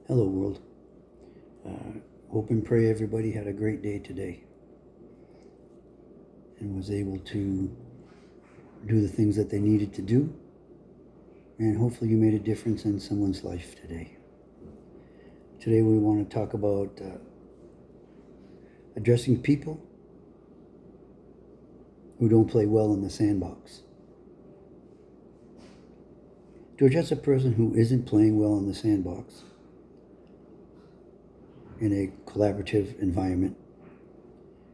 Hello, world. Hope and pray everybody had a great day today and was able to do the things that they needed to do. And hopefully, you made a difference in someone's life today. Today, we want to talk about addressing people who don't play well in the sandbox. To address a person who isn't playing well in the sandbox in a collaborative environment,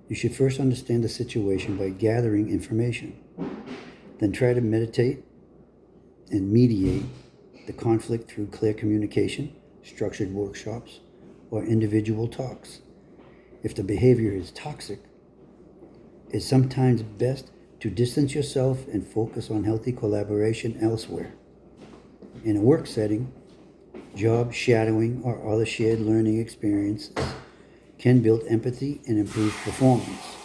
you should first understand the situation by gathering information. Then try to meditate and mediate the conflict through clear communication, structured workshops, or individual talks. If the behavior is toxic, it's sometimes best to distance yourself and focus on healthy collaboration elsewhere. In a work setting, job shadowing or other shared learning experiences can build empathy and improve performance.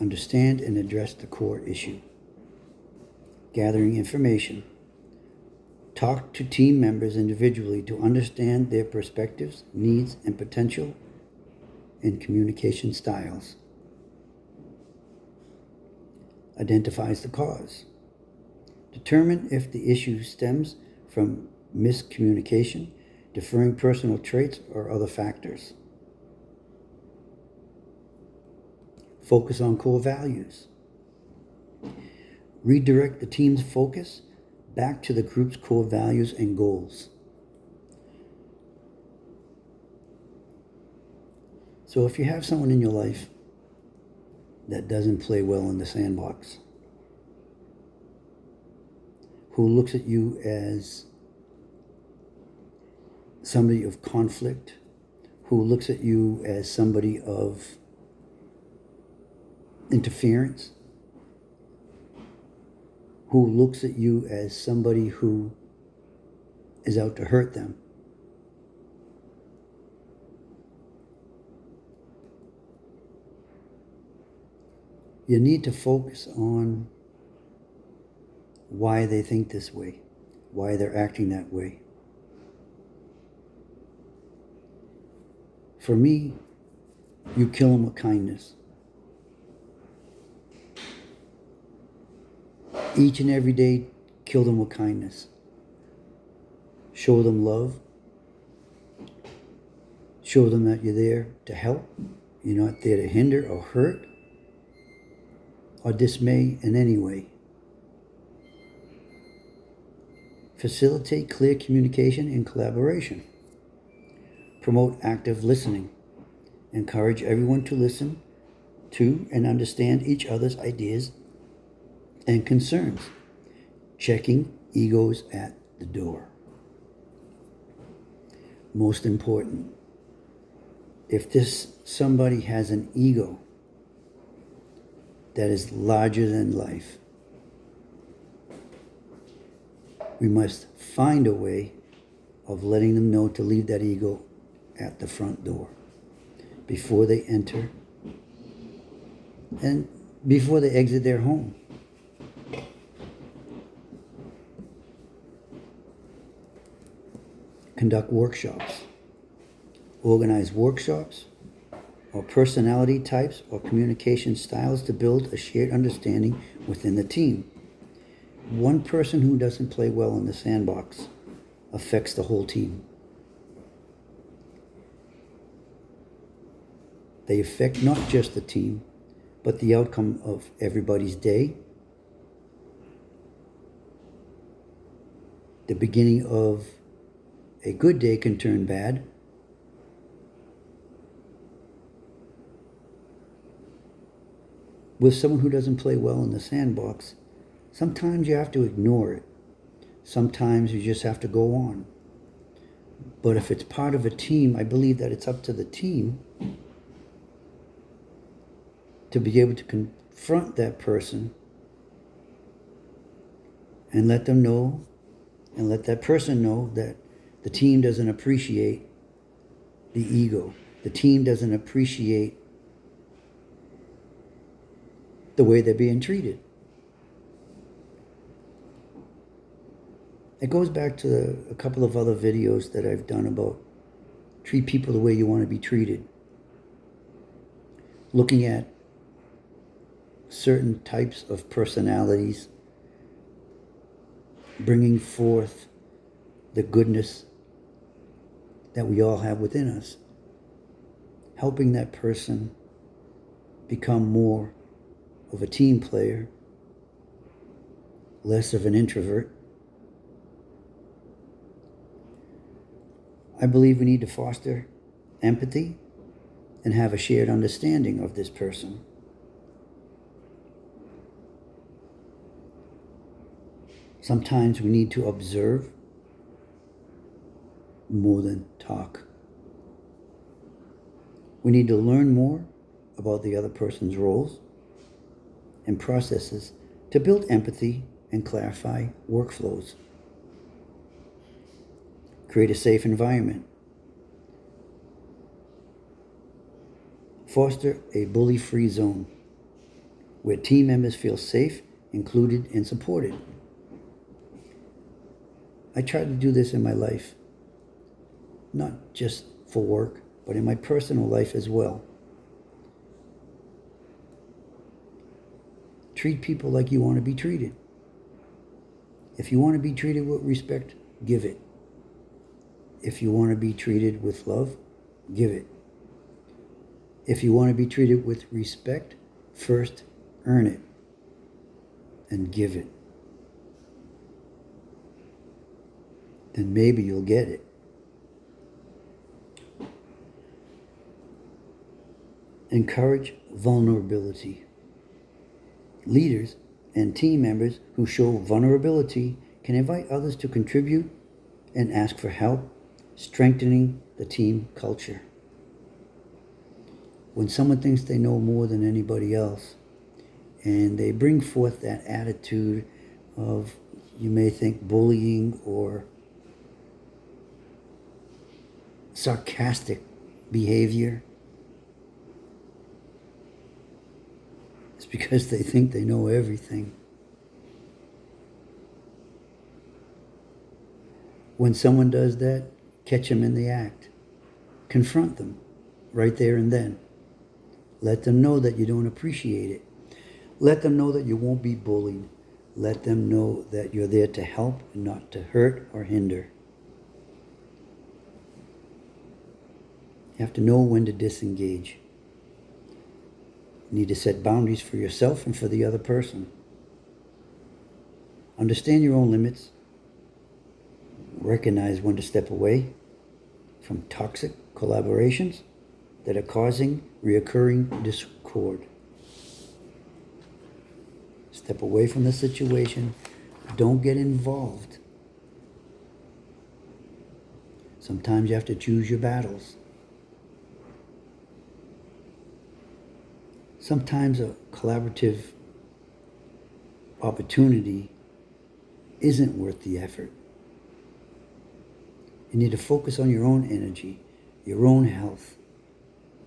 Understand and address the core issue. Gathering information. Talk to team members individually to understand their perspectives, needs, and potential and communication styles. Identifies the cause. Determine if the issue stems from miscommunication, differing personal traits, or other factors. Focus on core values. Redirect the team's focus back to the group's core values and goals. So if you have someone in your life that doesn't play well in the sandbox, who looks at you as somebody of conflict, who looks at you as somebody of interference, who looks at you as somebody who is out to hurt them, you need to focus on why they think this way, why they're acting that way. For me, you kill them with kindness. Each and every day, kill them with kindness. Show them love. Show them that you're there to help. You're not there to hinder or hurt or dismay in any way. Facilitate clear communication and collaboration. Promote active listening. Encourage everyone to listen to and understand each other's ideas and concerns. Checking egos at the door. Most important, if somebody has an ego that is larger than life, we must find a way of letting them know to leave that ego at the front door before they enter and before they exit their home. Conduct workshops. Organize workshops or personality types or communication styles to build a shared understanding within the team. One person who doesn't play well in the sandbox affects the whole team. They affect not just the team, but the outcome of everybody's day, the beginning of a good day can turn bad. With someone who doesn't play well in the sandbox, sometimes you have to ignore it. Sometimes you just have to go on. But if it's part of a team, I believe that it's up to the team to be able to confront that person and let them know and let that person know that the team doesn't appreciate the ego. The team doesn't appreciate the way they're being treated. It goes back to a couple of other videos that I've done about treat people the way you want to be treated. Looking at certain types of personalities, bringing forth the goodness that we all have within us, helping that person become more of a team player, less of an introvert. I believe we need to foster empathy and have a shared understanding of this person. Sometimes we need to observe more than talk. We need to learn more about the other person's roles and processes to build empathy and clarify workflows. Create a safe environment. Foster a bully-free zone where team members feel safe, included, and supported. I try to do this in my life, not just for work, but in my personal life as well. Treat people like you want to be treated. If you want to be treated with respect, give it. If you want to be treated with love, give it. If you want to be treated with respect, first earn it and give it. Then maybe you'll get it. Encourage vulnerability. Leaders and team members who show vulnerability can invite others to contribute and ask for help, strengthening the team culture. When someone thinks they know more than anybody else, and they bring forth that attitude of, you may think, bullying or sarcastic behavior, it's because they think they know everything. When someone does that, catch them in the act. Confront them right there and then. Let them know that you don't appreciate it. Let them know that you won't be bullied. Let them know that you're there to help and not to hurt or hinder. You have to know when to disengage. You need to set boundaries for yourself and for the other person. Understand your own limits. Recognize when to step away from toxic collaborations that are causing reoccurring discord. Step away from the situation. Don't get involved. Sometimes you have to choose your battles. Sometimes a collaborative opportunity isn't worth the effort. You need to focus on your own energy, your own health.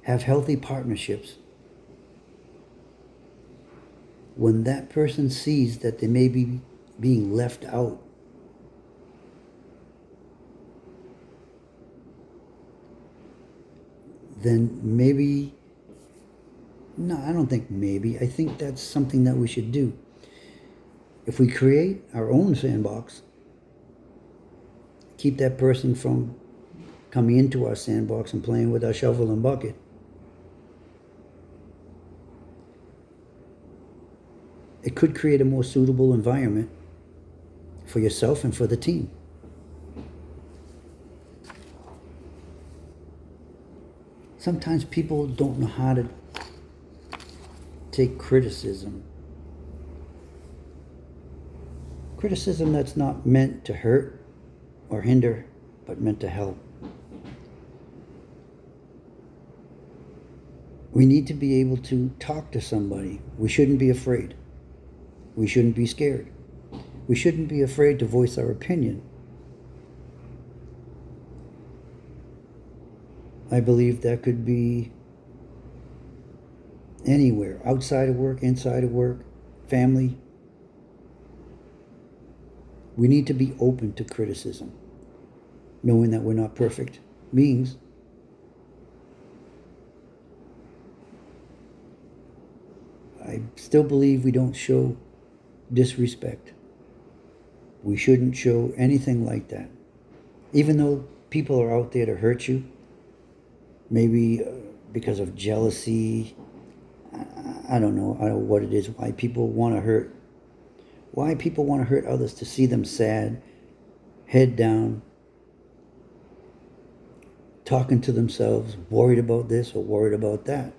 Have healthy partnerships. When that person sees that they may be being left out, then maybe, no, I don't think maybe. I think that's something that we should do. If we create our own sandbox, keep that person from coming into our sandbox and playing with our shovel and bucket. It could create a more suitable environment for yourself and for the team. Sometimes people don't know how to take criticism. Criticism that's not meant to hurt or hinder, but meant to help. We need to be able to talk to somebody. We shouldn't be afraid. We shouldn't be scared. We shouldn't be afraid to voice our opinion. I believe that could be anywhere, outside of work, inside of work, family. We need to be open to criticism. Knowing that we're not perfect beings, I still believe we don't show disrespect. We shouldn't show anything like that. Even though people are out there to hurt you, maybe because of jealousy, I don't know what it is, why people want to hurt. Why people want to hurt others, to see them sad, head down, talking to themselves, worried about this or worried about that.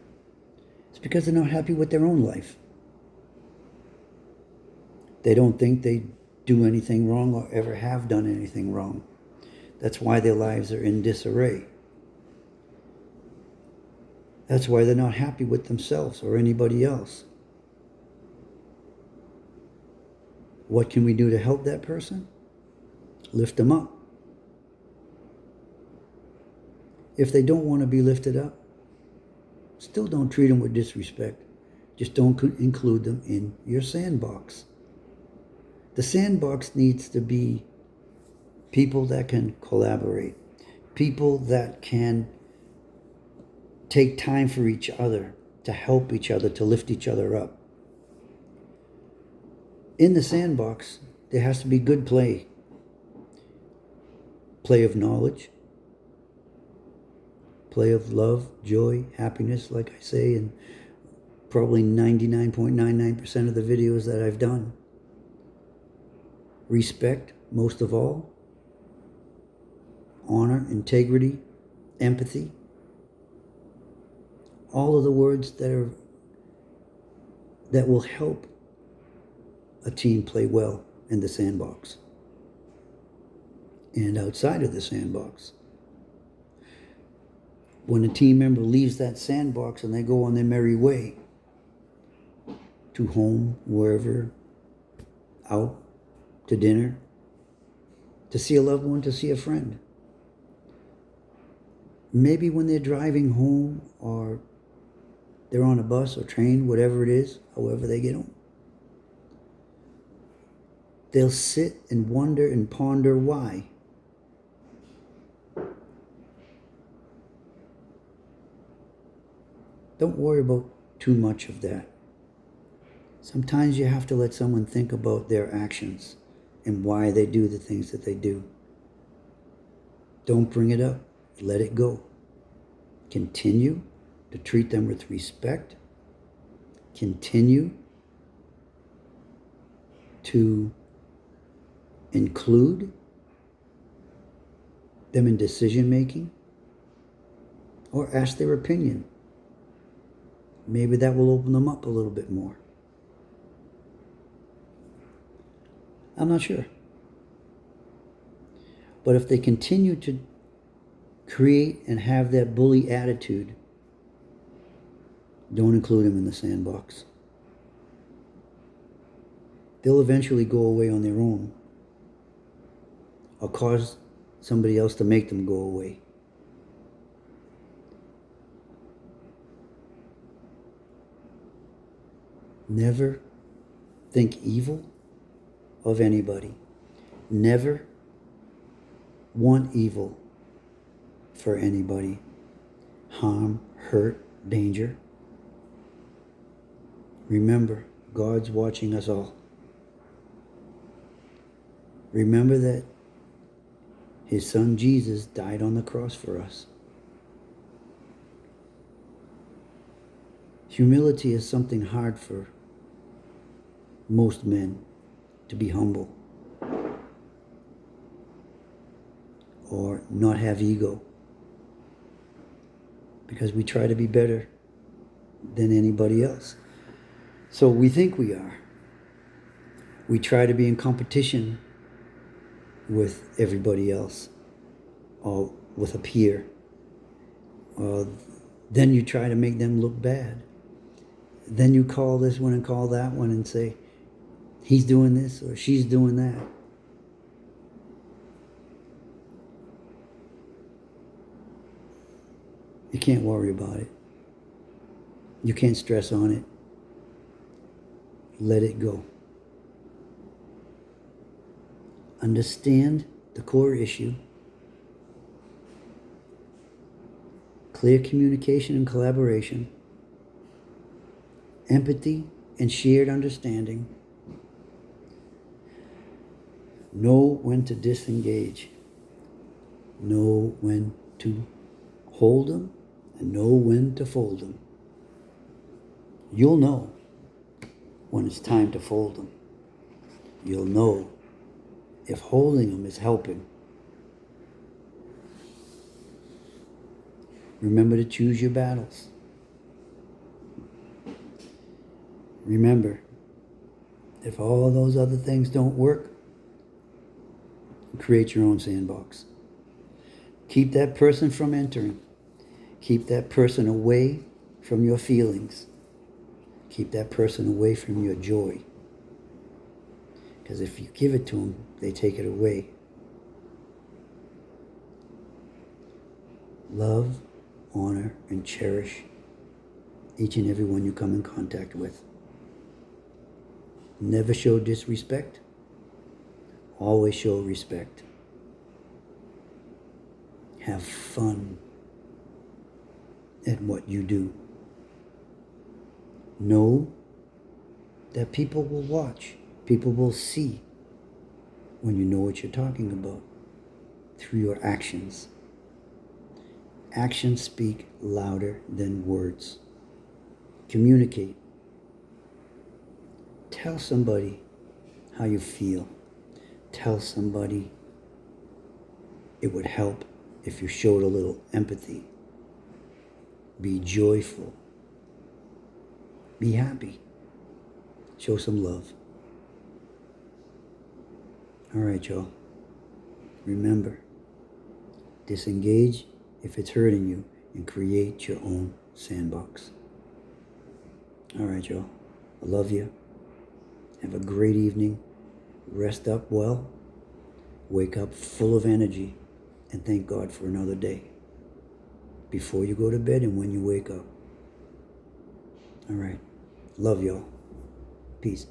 It's because they're not happy with their own life. They don't think they do anything wrong or ever have done anything wrong. That's why their lives are in disarray. That's why they're not happy with themselves or anybody else. What can we do to help that person? Lift them up. If they don't want to be lifted up, still don't treat them with disrespect. Just don't include them in your sandbox. The sandbox needs to be people that can collaborate, people that can take time for each other, to help each other, to lift each other up. In the sandbox, there has to be good play. Play of knowledge, play of love, joy, happiness, like I say in probably 99.99% of the videos that I've done. Respect, most of all. Honor, integrity, empathy. All of the words that will help a team play well in the sandbox and outside of the sandbox. When a team member leaves that sandbox and they go on their merry way to home, wherever, out to dinner, to see a loved one, to see a friend. Maybe when they're driving home or they're on a bus or train, whatever it is, however they get home, they'll sit and wonder and ponder why. Don't worry about too much of that. Sometimes you have to let someone think about their actions and why they do the things that they do. Don't bring it up. Let it go. Continue to treat them with respect. Continue to include them in decision making, or ask their opinion. Maybe that will open them up a little bit more. I'm not sure. But if they continue to create and have that bully attitude, don't include them in the sandbox. They'll eventually go away on their own, or cause somebody else to make them go away. Never think evil of anybody. Never want evil for anybody. Harm, hurt, danger. Remember, God's watching us all. Remember that His Son Jesus died on the cross for us. Humility is something hard for most men, to be humble or not have ego, because we try to be better than anybody else. So we think we are. We try to be in competition with everybody else or with a peer. Then you try to make them look bad. Then you call this one and call that one and say, he's doing this or she's doing that. You can't worry about it. You can't stress on it. Let it go. Understand the core issue. Clear communication and collaboration. Empathy and shared understanding. Know when to disengage. Know when to hold them and know when to fold them. You'll know when it's time to fold them. You'll know if holding them is helping. Remember to choose your battles. Remember, if all those other things don't work, create your own sandbox. Keep that person from entering. Keep that person away from your feelings. Keep that person away from your joy. Because if you give it to them, they take it away. Love, honor, and cherish each and every one you come in contact with. Never show disrespect. Always show respect. Have fun at what you do. Know that people will watch. People will see when you know what you're talking about through your actions. Actions speak louder than words. Communicate. Tell somebody how you feel. Tell somebody it would help if you showed a little empathy. Be joyful. Be happy. Show some love. All right, y'all. Remember, disengage if it's hurting you and create your own sandbox. All right, y'all. I love you. Have a great evening. Rest up well. Wake up full of energy and thank God for another day. Before you go to bed and when you wake up. All right. Love y'all. Peace.